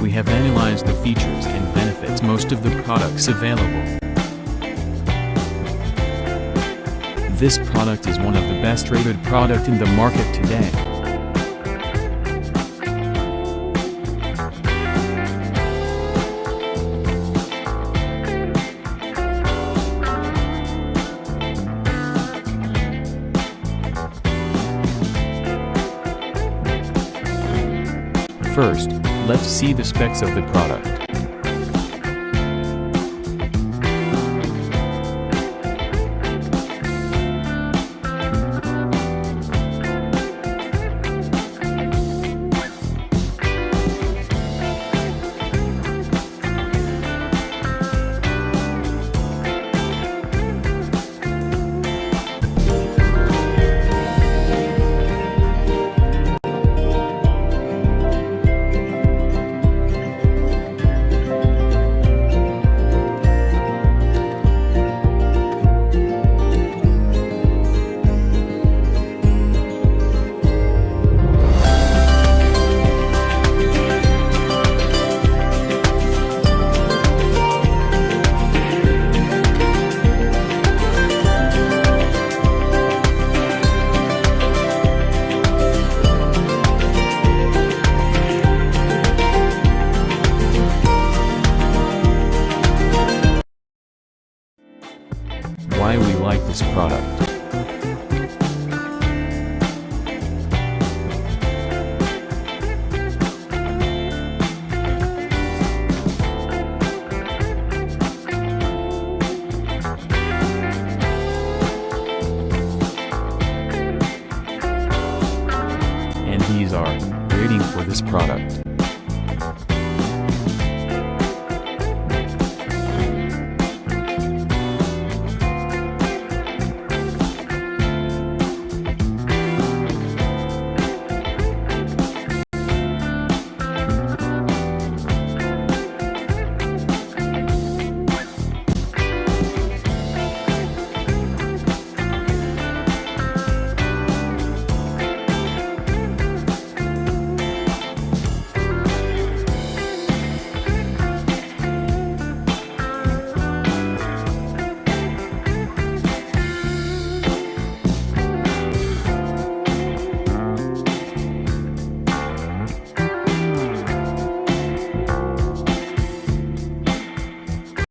we have analyzed the features and benefits most of the products available. This product is one of the best rated product in the market today. First, let's see the specs of the product. Why we like this product. And these are rating for this product.